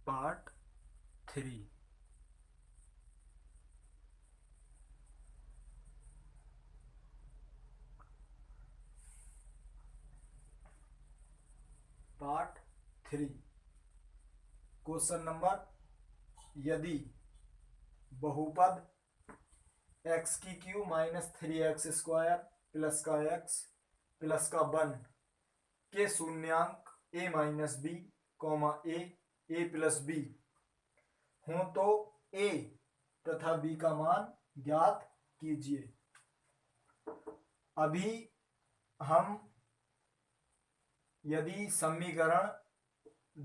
Part 3। Part 3 question number, यदि बहुपद X की क्यू माइनस 3x² प्लस का x प्लस का 1 के शून्यांक a minus B comma A plus B हो तो a तथा b का मान ज्ञात कीजिए। अभी हम यदि समीकरण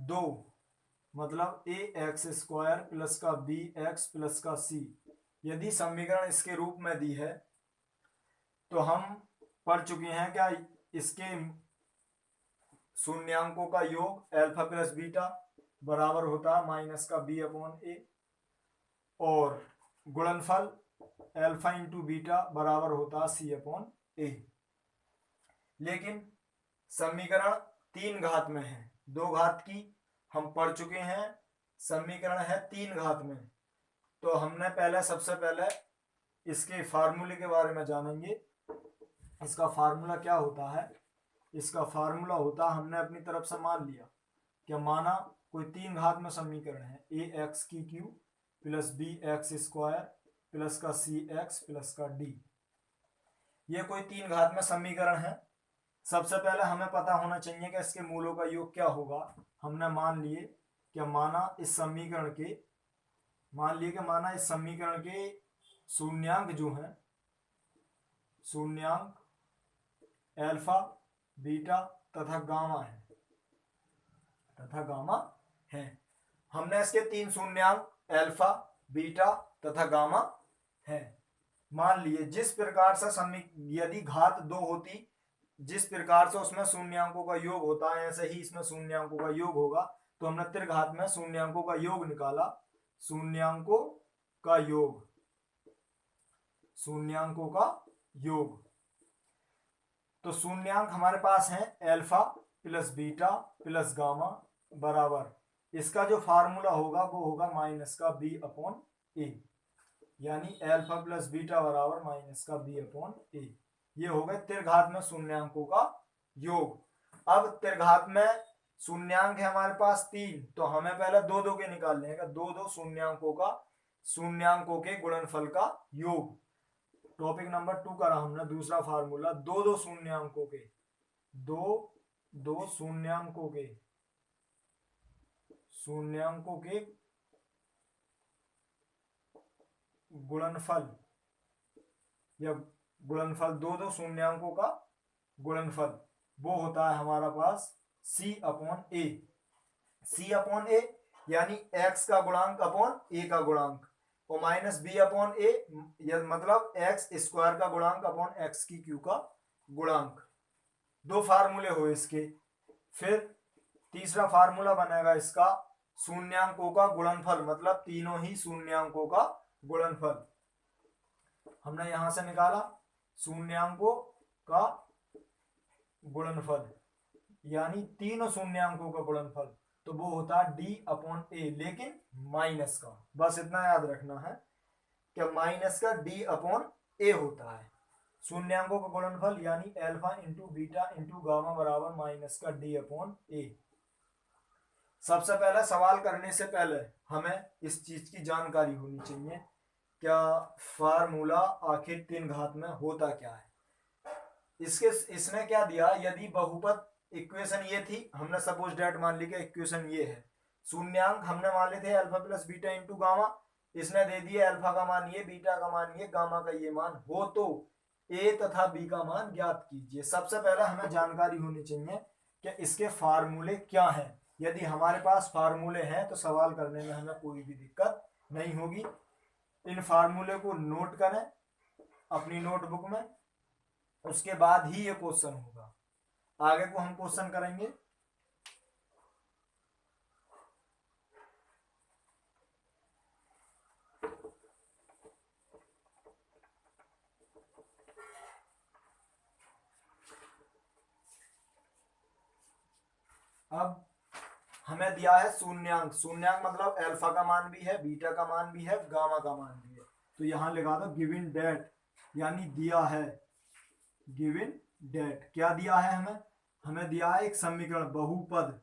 2 मतलब ax² प्लस का bx प्लस का c यदि समीकरण इसके रूप में दी है तो हम पढ़ चुके हैं क्या इसके शून्यांकों का योग अल्फा प्लस बीटा बराबर होता है माइनस का b अपॉन ए और गुणनफल अल्फा इंटू बीटा बराबर होता है c अपॉन ए। लेकिन समीकरण 3 घात में है, 2 घात की हम पढ़ चुके हैं, समीकरण है 3 घात में। तो हमने सबसे पहले इसके फार्मूले के बारे में जानेंगे। इसका फार्मूला क्या होता है? इसका फार्मूला होता है, हमने अपनी तरफ से मान लिया क्या, माना कोई 3 घात में समीकरण है ए एक्स की cube plus B X square plus का सी एक्स प्लस का डी, ये कोई 3 घात में समीकरण है। सबसे पहले हमें पता होना चाहिए कि इसके मूलों का योग क्या होगा। हमने मान लिए क्या, माना इस समीकरण के शून्यांक जो हैं, शून्यांक अल्फा बीटा तथा गामा है। हमने इसके 3 शून्यांक अल्फा बीटा तथा गामा है मान लिए। जिस प्रकार से यदि घात 2 होती, जिस प्रकार से उसमें शून्यांकों का योग होता है, ऐसे ही इसमें शून्यांकों का योग होगा। तो हमने त्रिघात में शून्यांकों का योग निकाला, शून्यांकों का योग। तो शून्यांक हमारे पास है alpha plus beta plus gamma बराबर, इसका जो फार्मूला होगा वो होगा माइनस का b अपॉन ए, यानी अल्फा प्लस बीटा बराबर माइनस का b अपॉन ए। ये हो गए त्रिघात में शून्यांकों का योग। अब त्रिघात में शून्यांक है हमारे पास 3, तो हमें पहले 2 के निकालने हैं, 2 शून्यांकों के गुणनफल का योग। टॉपिक नंबर 2 करा हमने, दूसरा फार्मूला 2 शून्यांकों के गुणनफल या गुणनफल 2 शून्यांकों का गुणनफल वो होता है हमारा पास c अपॉन ए, यानी x का गुणांक अपॉन a का गुणांक, और माइनस b अपॉन ए मतलब एक्स स्क्वायर का गुणांक अपॉन एक्स की क्यू का गुणांक। 2 फार्मूले हो इसके। फिर तीसरा फार्मूला बनेगा इसका शून्यांकों का गुणनफल, मतलब तीनों ही शून्यांकों का गुणनफल। हमने यहां से निकाला शून्यांकों का गुणनफल, यानी तीनों शून्यांकों का गुणनफल, तो वो होता है d अपॉन ए, लेकिन माइनस का। बस इतना याद रखना है कि माइनस का d अपॉन ए होता है। शून्यांकों का गुणनफल यानी alpha into beta into gamma बराबर माइनस का d अपॉन ए। सबसे पहले सवाल करने से पहले हमें इस चीज की जानकारी होनी चाहिए, क्या फार्मूला आखिर 3 घात में होता क्या है। इसने क्या दिया, यदि बहुपद इक्वेशन ये थी, हमने सपोज डेट मान ली कि इक्वेशन ये है, शून्यांक हमने मान लिए थे alpha plus beta into gamma, इसने दे दिया अल्फा का मान ये, बीटा का मान ये, गामा का ये मान हो तो ए तथा बी का मान ज्ञात कीजिए। सबसे पहले हमें जानकारी होनी चाहिए कि इसके फार्मूले क्या हैं। यदि हमारे पास फार्मूले हैं तो सवाल करने में हमें कोई भी दिक्कत नहीं होगी। इन फार्मूले को नोट करें अपनी नोटबुक में, उसके बाद ही ये क्वेश्चन होगा। आगे को हम क्वेश्चन करेंगे। अब हमें दिया है शून्यांक, शून्यांक मतलब अल्फा का मान भी है, बीटा का मान भी है, गामा का मान भी है। तो यहां लगा दो गिवन डेट, यानी दिया है, गिवन डेट। क्या दिया है हमें? हमें दिया है एक समीकरण बहुपद,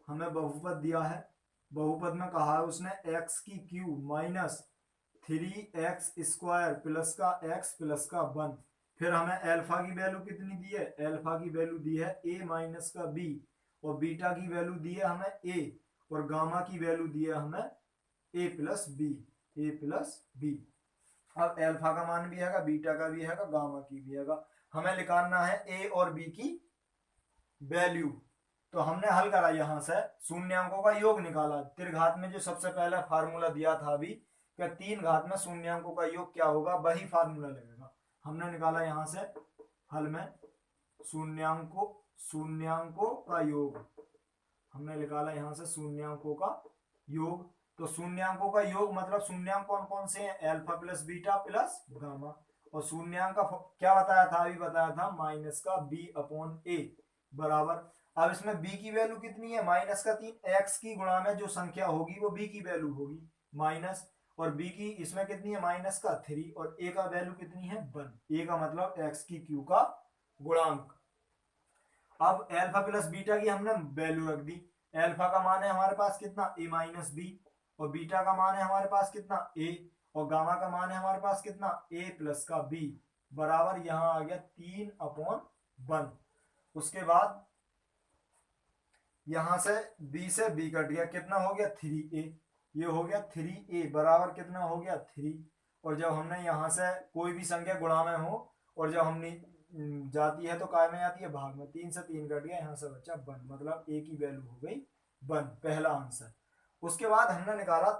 हमें बहुपद दिया है। बहुपद में कहा है उसने एक्स की क्यू माइनस 3x² प्लस का x प्लस का 1। फिर हमें अल्फा की वैल्यू कितनी दी है? अल्फा की वैल्यू दी है a माइनस का b, और बीटा की वैल्यू दी है हमें a, और गामा की वैल्यू दी है हमें a plus B, a plus B. अब अल्फा का मान भी है, बीटा का भी है, गामा की भी है। हमें निकालना है a और b की वैल्यू। तो हमने हल करा, यहां से शून्यांकों का योग निकाला। त्रिघात में जो सबसे पहला फार्मूला दिया था अभी, क्या 3 घात में शून्यांकों का योग क्या होगा, वही फार्मूला लगेगा। हमने निकाला यहां से हल में शून्यांकों का योग, हमने निकाला यहां से शून्यांकों का योग। तो शून्यांकों का योग मतलब शून्यांक कौन कौन से हैं? Alpha plus beta plus gamma. और शून्यांक का क्या बताया था? अभी बताया था माइनस का b/a बराबर। अब इसमें b की वैल्यू कितनी है? माइनस का 3, x की गुणा में जो संख्या होगी वो b की वैल्यू होगी माइनस, और b की इसमें कितनी है? माइनस का 3, और a का वैल्यू कितनी है? 1। a का मतलब x की q का गुणांक। अब अल्फा प्लस बीटा की हमने वैल्यू रख दी। अल्फा का मान है हमारे पास कितना? a माइनस बी, और बीटा का मान है हमारे पास कितना? a, और गामा का मान है हमारे पास कितना? a प्लस का b बराबर, यहां आ गया 3/1। उसके बाद यहां से b से b कट गया, कितना हो गया? 3a, ये हो गया 3a बराबर कितना हो गया? 3। और जब हमने यहां से कोई भी संख्या गुणा में हो और जब हमने जाती है तो काय में आती है? भाग में। 3 से 3 कट गया, यहां से बचा 1, मतलब a की वैल्यू हो गई 1, पहला आंसर। उसके बाद हमने निकाला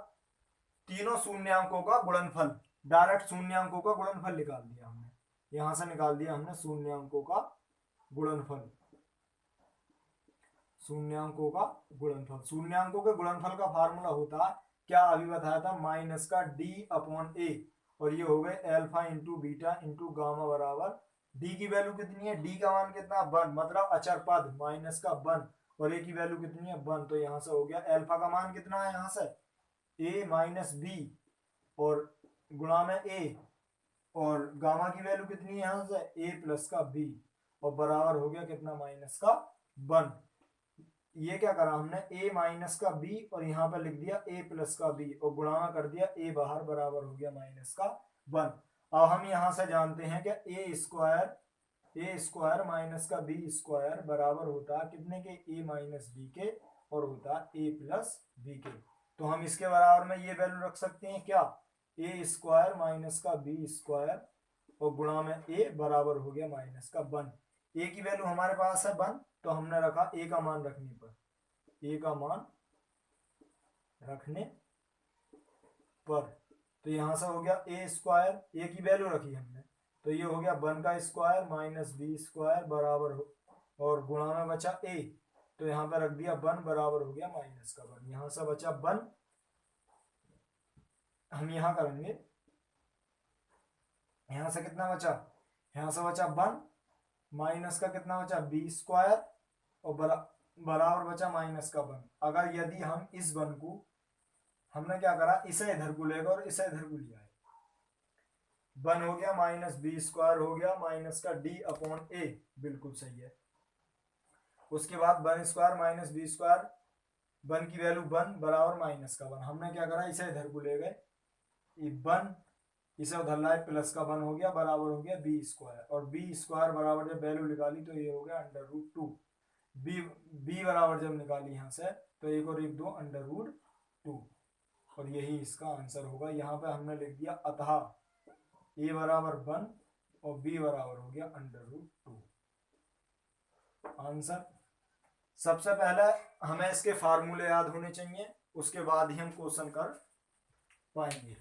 तीनों शून्यांकों का गुणनफल, डायरेक्ट शून्यांकों का गुणनफल निकाल दिया हमने, यहां से निकाल दिया हमने शून्यांकों का गुणनफल, शून्यांकों का गुणनफल। शून्यांकों के गुणनफल का फार्मूला होता है क्या? अभी बताया था माइनस का d/a, और ये हो गए alpha into beta into gamma बराबर। d की वैल्यू कितनी है? d का मान कितना? 1, मतलब अचर पद माइनस का 1, और a की वैल्यू कितनी है? 1। तो यहां से हो गया अल्फा का मान कितना है? यहां से a माइनस बी, और गुणा में a, और गामा की वैल्यू कितनी है यहां से? a प्लस का b, और बराबर हो गया कितना? माइनस का 1। ये क्या करा हमने? a माइनस का b, और यहाँ पर लिख दिया a प्लस का b, और गुणा कर दिया a बाहर, बराबर हो गया माइनस का 1। अब हम यहां से जानते हैं कि a स्क्वायर माइनस का b स्क्वायर बराबर होता है कितने के? a माइनस b के, और होता है a प्लस b के। तो हम इसके बराबर में ये वैल्यू रख सकते हैं क्या? a स्क्वायर माइनस का b स्क्वायर, और गुणा में a बराबर हो गया माइनस का 1। a की वैल्यू हमारे पास है 1, तो हमने रखा a का मान रखने पर, a का मान रखने पर। तो यहां से हो गया a स्क्वायर, a की वैल्यू रखी हमने, तो ये हो गया 1 का स्क्वायर माइनस b स्क्वायर बराबर हो, और गुणा में बचा a, तो यहां पर रख दिया 1 बराबर हो गया माइनस का 1। यहां से बचा 1, हम यहां करेंगे, यहां से कितना बचा? यहां से बचा 1, माइनस का कितना बचा? b स्क्वायर, और बराबर बचा माइनस का 1। अगर यदि हम इस 1 को, हमने क्या करा? इसे इधर को लेगा और इसे इधर को लिया है, 1 हो गया माइनस b स्क्वायर हो गया माइनस का d/a, बिल्कुल सही है। उसके बाद 1 स्क्वायर माइनस b स्क्वायर, 1 की वैल्यू 1 बराबर माइनस का 1। हमने क्या करा? इसे इधर को ले गए, 1 इसे उधर लाए, प्लस का 1 हो गया बराबर हो गया b स्क्वायर, और b स्क्वायर बराबर जब वैल्यू निकाली तो ये हो गया √2। b बराबर जब निकाली यहां से, तो 1 और 1 2, √2, और यही इसका आंसर होगा। यहाँ पे हमने लिख दिया अतः a बराबर 1 और b बराबर हो गया √2 आंसर। सबसे पहले हमें इसके फार्मूले याद होने चाहिए, उसके बाद ही हम क्वेश्चन कर पाएंगे।